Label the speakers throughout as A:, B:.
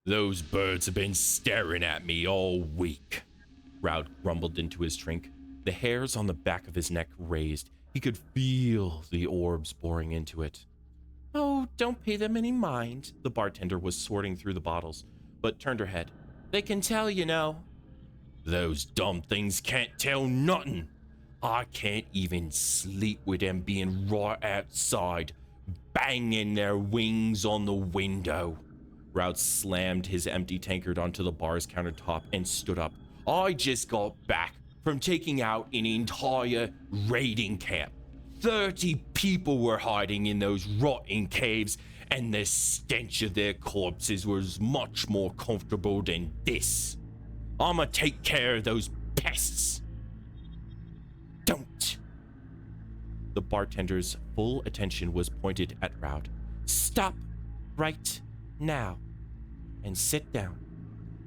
A: Those birds have been staring at me all week. Roud grumbled into his drink. The hairs on the back of his neck raised. He could feel the orbs boring into it. Oh, don't pay them any mind. The bartender was sorting through the bottles, but turned her head. They can tell, you know. Those dumb things can't tell nothing. I can't even sleep with them being right outside, banging their wings on the window. Roud slammed his empty tankard onto the bar's countertop and stood up. I just got back from taking out an entire raiding camp. 30 people were hiding in those rotting caves, and the stench of their corpses was much more comfortable than this. I'ma take care of those pests. Don't. The bartender's full attention was pointed at Roud. Stop right now and sit down.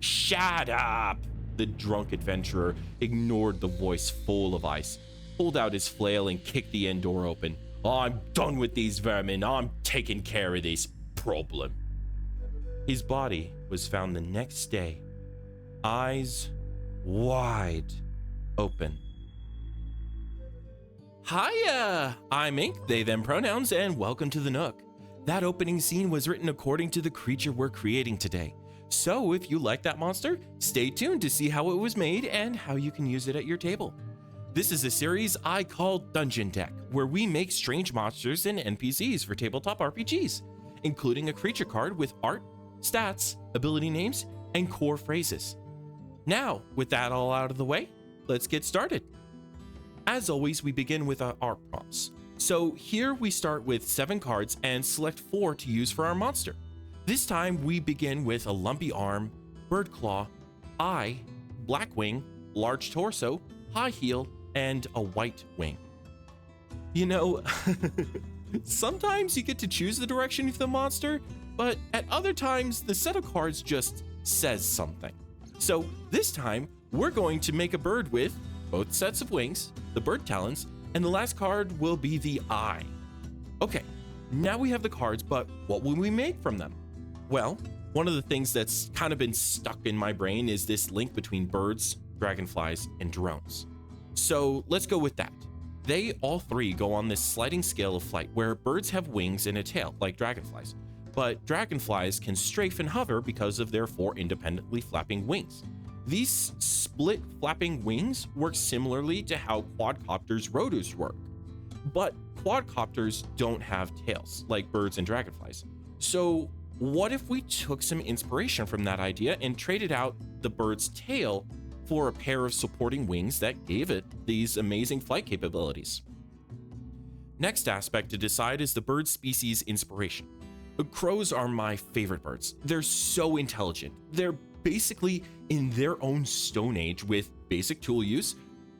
A: Shut up! The drunk adventurer ignored the voice full of ice, pulled out his flail and kicked the end door open. I'm done with these vermin. I'm taking care of this problem. His body was found the next day, eyes wide open. Hiya! I'm Ink, they, them pronouns, and welcome to the Nook. That opening scene was written according to the creature we're creating today. So if you like that monster, stay tuned to see how it was made and how you can use it at your table. This is a series I call Dungeon Deck, where we make strange monsters and NPCs for tabletop RPGs, including a creature card with art, stats, ability names, and core phrases. Now, with that all out of the way, let's get started. As always, we begin with our art prompts. So here we start with 7 cards and select 4 to use for our monster. This time we begin with a lumpy arm, bird claw, eye, black wing, large torso, high heel, and a white wing. You know, sometimes you get to choose the direction of the monster, but at other times the set of cards just says something. So this time we're going to make a bird with both sets of wings, the bird talons, and the last card will be the eye. Okay, now we have the cards, but what will we make from them? Well, one of the things that's kind of been stuck in my brain is this link between birds, dragonflies, and drones. So let's go with that. They all 3 go on this sliding scale of flight where birds have wings and a tail like dragonflies, but dragonflies can strafe and hover because of their 4 independently flapping wings. These split flapping wings work similarly to how quadcopters' rotors work, but quadcopters don't have tails like birds and dragonflies. So what if we took some inspiration from that idea and traded out the bird's tail for a pair of supporting wings that gave it these amazing flight capabilities? Next aspect to decide is the bird species inspiration. Crows are my favorite birds. They're so intelligent. They're basically in their own stone age with basic tool use,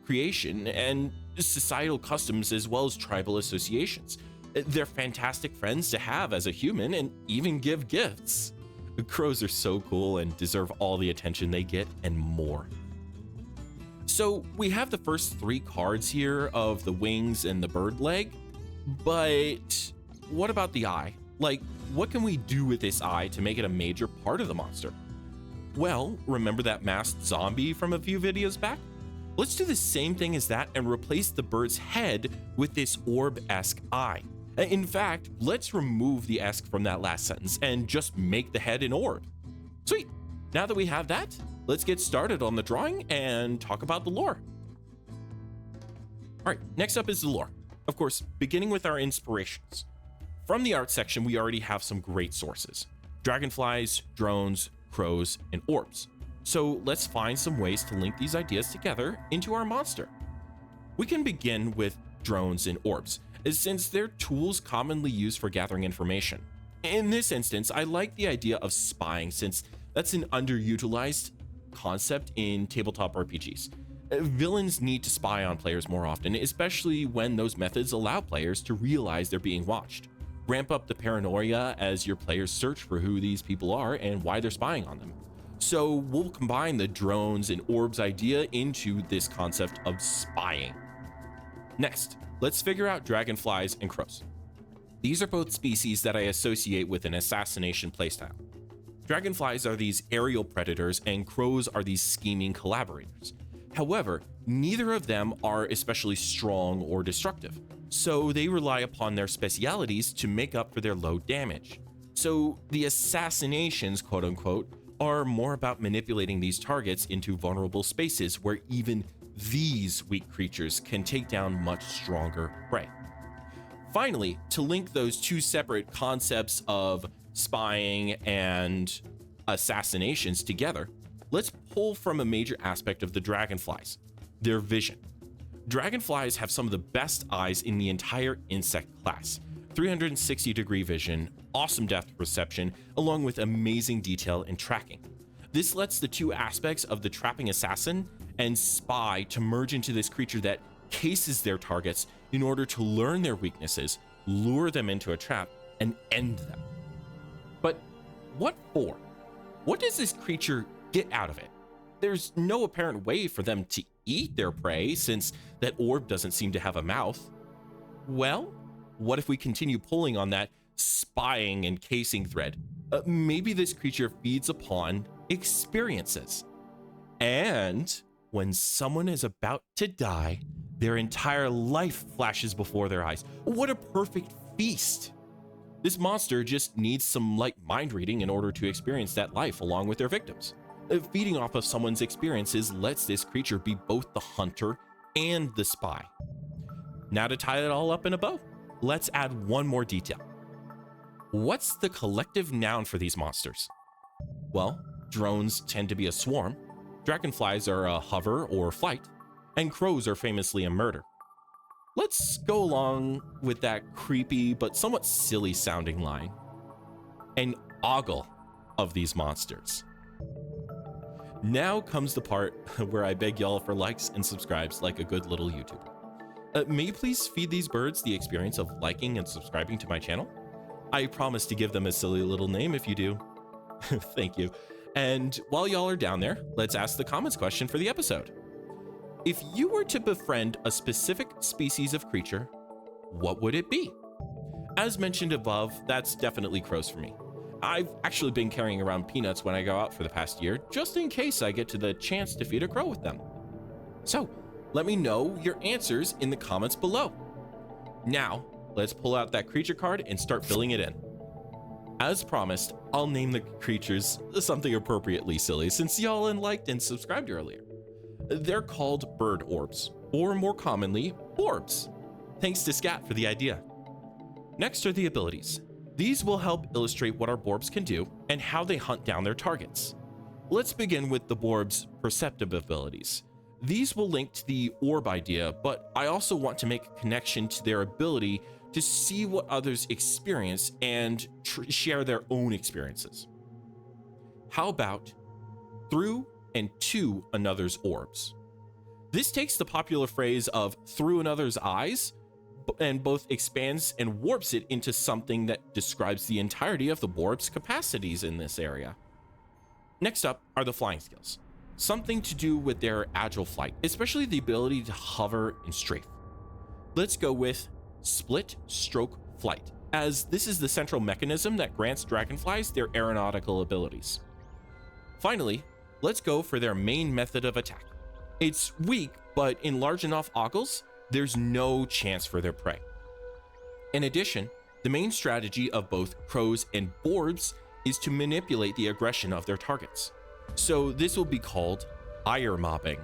A: creation, and societal customs as well as tribal associations. They're fantastic friends to have as a human and even give gifts. Crows are so cool and deserve all the attention they get and more. So we have the first 3 cards here of the wings and the bird leg, but what about the eye? Like, what can we do with this eye to make it a major part of the monster? Well, remember that masked zombie from a few videos back? Let's do the same thing as that and replace the bird's head with this orb-esque eye. In fact, let's remove the esque from that last sentence and just make the head an orb. Sweet. Now that we have that, let's get started on the drawing and talk about the lore. All right, next up is the lore. Of course, beginning with our inspirations. From the art section, we already have some great sources: dragonflies, drones, crows, and orbs. So let's find some ways to link these ideas together into our monster. We can begin with drones and orbs, since they're tools commonly used for gathering information. In this instance, I like the idea of spying, since that's an underutilized concept in tabletop RPGs. Villains need to spy on players more often, especially when those methods allow players to realize they're being watched. Ramp up the paranoia as your players search for who these people are and why they're spying on them. So we'll combine the drones and orbs idea into this concept of spying. Next, let's figure out dragonflies and crows. These are both species that I associate with an assassination playstyle. Dragonflies are these aerial predators, and crows are these scheming collaborators. However, neither of them are especially strong or destructive, so they rely upon their specialities to make up for their low damage. So the assassinations, quote unquote, are more about manipulating these targets into vulnerable spaces where even these weak creatures can take down much stronger prey. Finally, to link those two separate concepts of spying and assassinations together, let's pull from a major aspect of the dragonflies: their vision. Dragonflies have some of the best eyes in the entire insect class. 360-degree vision, awesome depth perception, along with amazing detail and tracking. This lets the two aspects of the trapping assassin and spy to merge into this creature that cases their targets in order to learn their weaknesses, lure them into a trap, and end them. But what for? What does this creature get out of it? There's no apparent way for them to eat their prey, since that orb doesn't seem to have a mouth. Well, what if we continue pulling on that spying and casing thread? Maybe this creature feeds upon experiences. And when someone is about to die, their entire life flashes before their eyes. What a perfect feast! This monster just needs some light mind reading in order to experience that life along with their victims. Feeding off of someone's experiences lets this creature be both the hunter and the spy. Now to tie it all up in a bow, let's add one more detail. What's the collective noun for these monsters? Well, drones tend to be a swarm, dragonflies are a hover or flight, and crows are famously a murder. Let's go along with that creepy but somewhat silly sounding line: an ogle of these monsters. Now comes the part where I beg y'all for likes and subscribes like a good little YouTuber. May you please feed these birds the experience of liking and subscribing to my channel? I promise to give them a silly little name if you do. Thank you. And while y'all are down there, let's ask the comments question for the episode. If you were to befriend a specific species of creature, what would it be? As mentioned above, that's definitely crows for me. I've actually been carrying around peanuts when I go out for the past year, just in case I get to the chance to feed a crow with them. So, let me know your answers in the comments below. Now, let's pull out that creature card and start filling it in. As promised, I'll name the creatures something appropriately silly since y'all liked and subscribed earlier. They're called bird orbs, or more commonly, orbs. Thanks to Scat for the idea. Next are the abilities. These will help illustrate what our borbs can do and how they hunt down their targets. Let's begin with the borbs' perceptive abilities. These will link to the orb idea, but I also want to make a connection to their ability to see what others experience and share their own experiences. How about through and to another's orbs? This takes the popular phrase of through another's eyes and both expands and warps it into something that describes the entirety of the borb's capacities in this area. Next up are the flying skills, something to do with their agile flight, especially the ability to hover and strafe. Let's go with split stroke flight, as this is the central mechanism that grants dragonflies their aeronautical abilities. Finally, let's go for their main method of attack. It's weak, but in large enough ogles, there's no chance for their prey. In addition, the main strategy of both crows and borbs is to manipulate the aggression of their targets. So this will be called ire mobbing.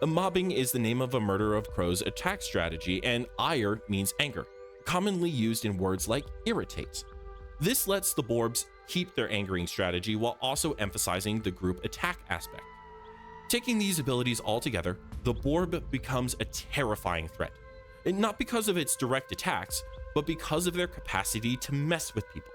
A: Mobbing is the name of a murder of crows attack strategy, and ire means anger, commonly used in words like irritate. This lets the borbs keep their angering strategy while also emphasizing the group attack aspect. Taking these abilities all together, the borb becomes a terrifying threat, and not because of its direct attacks, but because of their capacity to mess with people.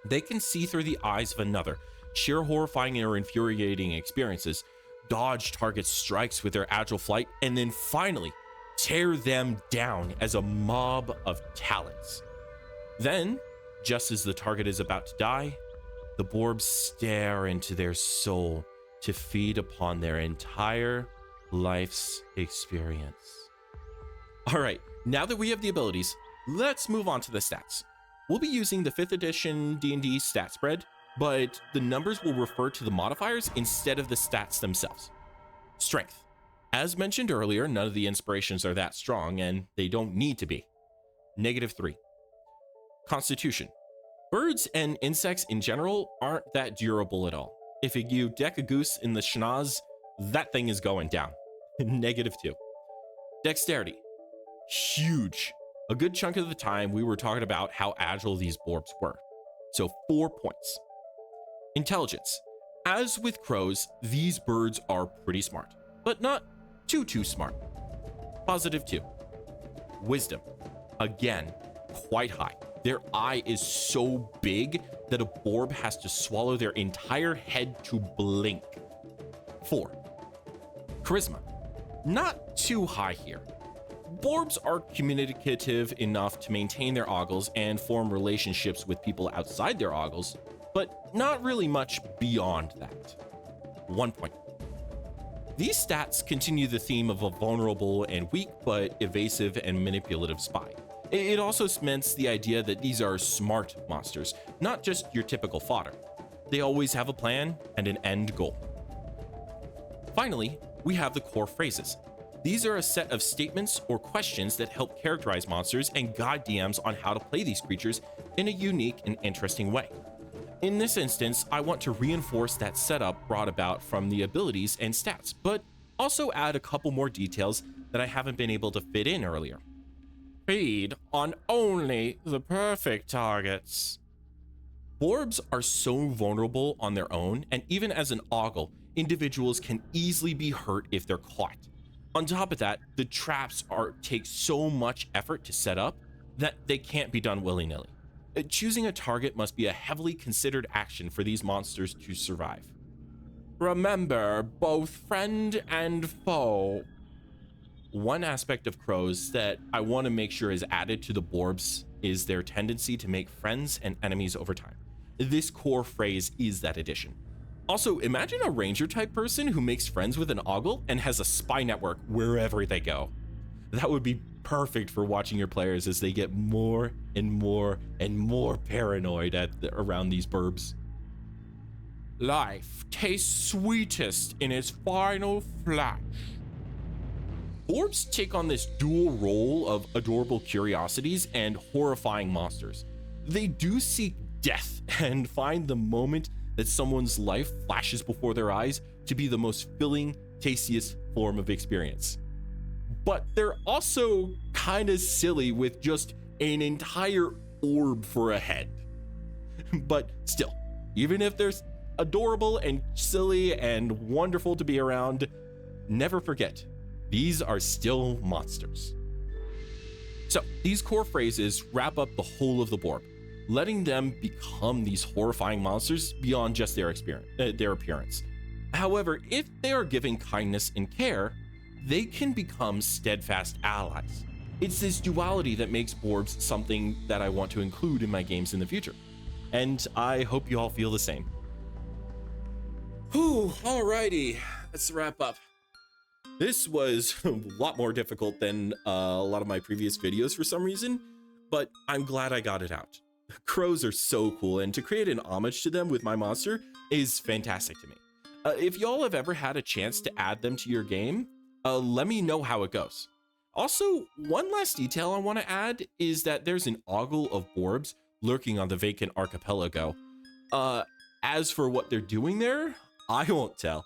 A: They can see through the eyes of another, share horrifying or infuriating experiences, dodge target strikes with their agile flight, and then finally tear them down as a mob of talons. Then, just as the target is about to die, the borbs stare into their soul to feed upon their entire life's experience. All right, now that we have the abilities, let's move on to the stats. We'll be using the 5th edition D&D stat spread, but the numbers will refer to the modifiers instead of the stats themselves. Strength. As mentioned earlier, none of the inspirations are that strong, and they don't need to be. -3. Constitution. Birds and insects in general aren't that durable at all. If you deck a goose in the schnoz, that thing is going down. -2. Dexterity. Huge. A good chunk of the time we were talking about how agile these Borbs were. So 4 points. Intelligence. As with crows, these birds are pretty smart, but not too smart. +2. Wisdom. Again, quite high. Their eye is so big that a Borb has to swallow their entire head to blink. 4. Charisma. Not too high here. Borbs are communicative enough to maintain their ogles and form relationships with people outside their ogles, but not really much beyond that. 1 point. These stats continue the theme of a vulnerable and weak but evasive and manipulative spy. It also cements the idea that these are smart monsters, not just your typical fodder. They always have a plan and an end goal. Finally, we have the core phrases. These are a set of statements or questions that help characterize monsters and guide DMs on how to play these creatures in a unique and interesting way. In this instance, I want to reinforce that setup brought about from the abilities and stats, but also add a couple more details that I haven't been able to fit in earlier. Feed on only the perfect targets. Borbs are so vulnerable on their own, and even as an ogle, individuals can easily be hurt if they're caught. On top of that, the traps take so much effort to set up that they can't be done willy-nilly. Choosing a target must be a heavily considered action for these monsters to survive. Remember, both friend and foe. One aspect of crows that I want to make sure is added to the Borbs is their tendency to make friends and enemies over time. This core phrase is that addition. Also, imagine a ranger type person who makes friends with an ogle and has a spy network wherever they go. That would be perfect for watching your players as they get more and more and more paranoid around these Borbs. Life tastes sweetest in its final flash. Borbs take on this dual role of adorable curiosities and horrifying monsters. They do seek death and find the moment that someone's life flashes before their eyes to be the most filling, tastiest form of experience. But they're also kind of silly with just an entire orb for a head. But still, even if they're adorable and silly and wonderful to be around, never forget, these are still monsters. So these core phrases wrap up the whole of the Borb, letting them become these horrifying monsters beyond just their appearance. However, if they are given kindness and care, they can become steadfast allies. It's this duality that makes Borbs something that I want to include in my games in the future. And I hope you all feel the same. Whew, alrighty, let's wrap up. This was a lot more difficult than a lot of my previous videos for some reason, but I'm glad I got it out. Crows are so cool, and to create an homage to them with my monster is fantastic to me. If y'all have ever had a chance to add them to your game, let me know how it goes. Also, one last detail I want to add is that there's an ogle of Borbs lurking on the vacant archipelago. As for what they're doing there, I won't tell.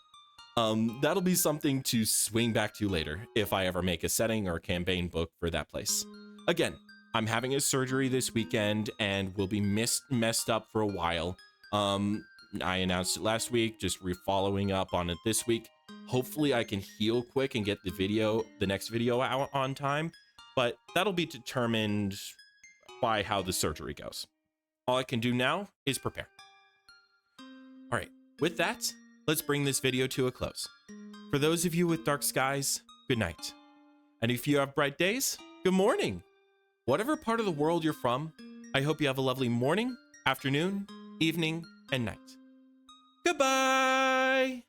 A: That'll be something to swing back to later if I ever make a setting or campaign book for that place. Again, I'm having a surgery this weekend and will be messed up for a while. I announced it last week, just following up on it this week. Hopefully I can heal quick and get the next video out on time, but that'll be determined by how the surgery goes. All I can do now is prepare. All right, with that, let's bring this video to a close. For those of you with dark skies, good night. And if you have bright days, good morning. Whatever part of the world you're from, I hope you have a lovely morning, afternoon, evening, and night. Goodbye!